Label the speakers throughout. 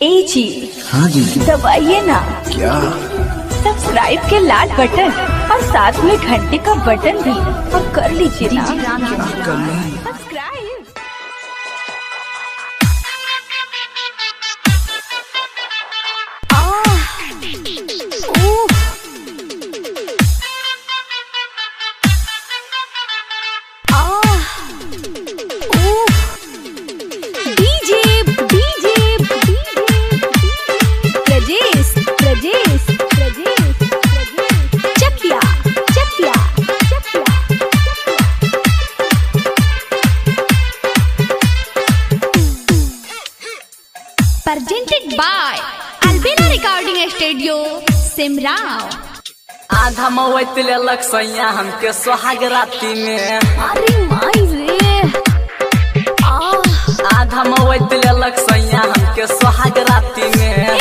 Speaker 1: ए जी।
Speaker 2: हाँ जी।
Speaker 1: दबाइए ना।
Speaker 2: क्या?
Speaker 1: सब्सक्राइब के लाल बटन और साथ में घंटे का बटन भी और कर लीजिए ना। Subscribe.
Speaker 3: Presented by Albina Recording Studio, Simrao।
Speaker 4: आधा मवैत लेलक सैया हमके सोहाग राती में।
Speaker 3: अरे माई रे।
Speaker 4: आधा मवैत लेलक सैया हमके सोहाग राती में।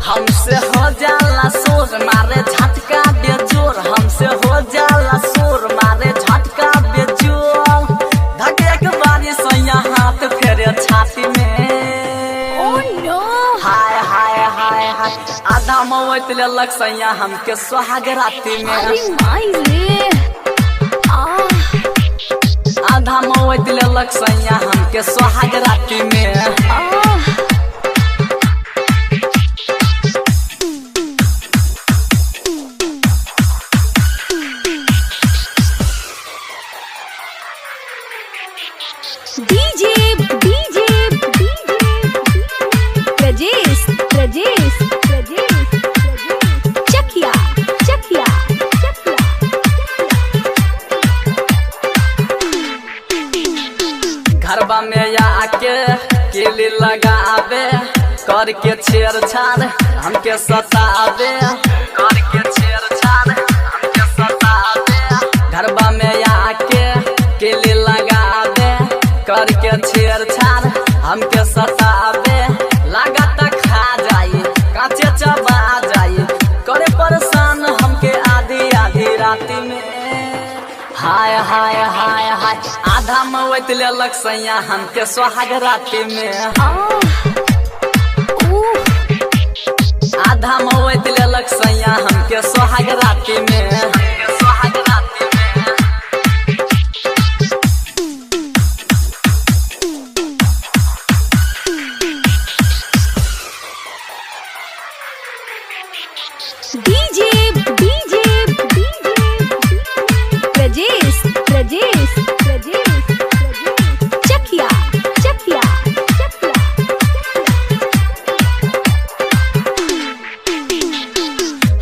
Speaker 4: हमसे हो जाला शोर मारे झटका बेजोर, हमसे हो जाला शोर मारे झटका बेजोर। धके के बारी सैया हाथ फेरे छाती में।
Speaker 3: Oh no।
Speaker 4: हाय हाय हाय हाय। आधा मवैत लेलक सैया हमके सोहाग राती में।
Speaker 3: अरे माई रे।
Speaker 4: आधा मवैत लेलक सैया हमके सोहाग राती में।
Speaker 3: DJ Rajesh Chakia
Speaker 4: घरबा में आके केली लगावे करके छेड़छाड़ हमके सतावे, करके छेड़छाड़ हमके सतावे। घरबा में आके केली लगावे करके छेड़छाड़ हमके सतावे। लागत खा जाई काचे चबा जाई, करे परेशान हमके आधी आधी राती में। हाय हाय हाय हाय। आधा मवैत लेलक सैया हमके सोहाग राती में। आधा मवैत लेलक सैया हमके सोहाग राती में। सोहाग राती में।
Speaker 3: DJ Rajesh Chakia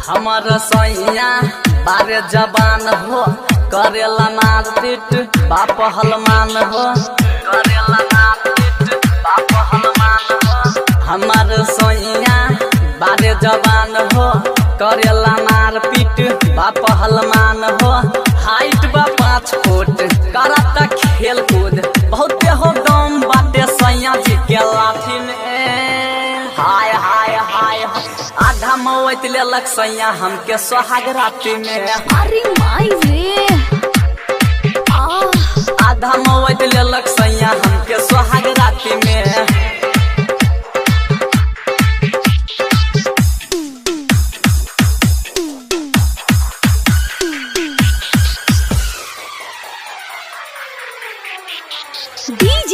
Speaker 4: हमर सैया बारे जबान हो, करेला मारपीट बाप हलमान हो, करेला मारपीट बाप हलमान हो। हमर सैया बारे जबान हो, करेला मारपीट बाप हलमान हो। हाइट बा 5 फुट करता खेल कूद, बहुते हो दम बाटे सैया जी के लाठी में। हाय हाय हाय। आधा मवैत लेलक सैया हमके सोहाग राती में।
Speaker 3: अरे माई रे।
Speaker 4: आधा मवैत लेलक सैया हमके सोहाग राती में।
Speaker 3: DJ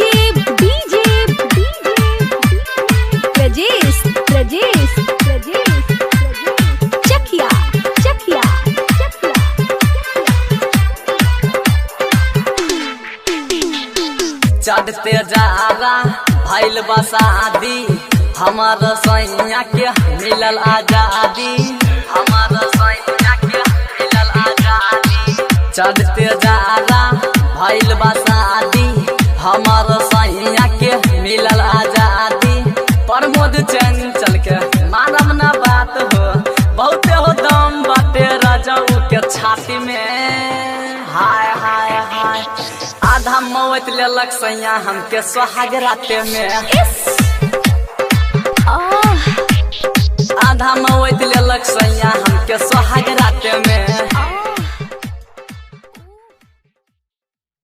Speaker 3: Rajesh Chakia
Speaker 4: चढ़ते जारा भइल बसादी, हमर सैया के मिलल आजादी, हमर सैया के मिलल आजादी। चढ़ते जारा भइल बसादी, हमर सैया के मिलल आजादी। प्रमोद चंचल के मानव ना बात हो, बहुते हो दम बाटे रजऊ के छाती में। हाय हाय हाय। आधा मवैत लेलक सैया हमके सोहाग राती में। आधा मवैत लेलक सैया हमके सोहाग राती में।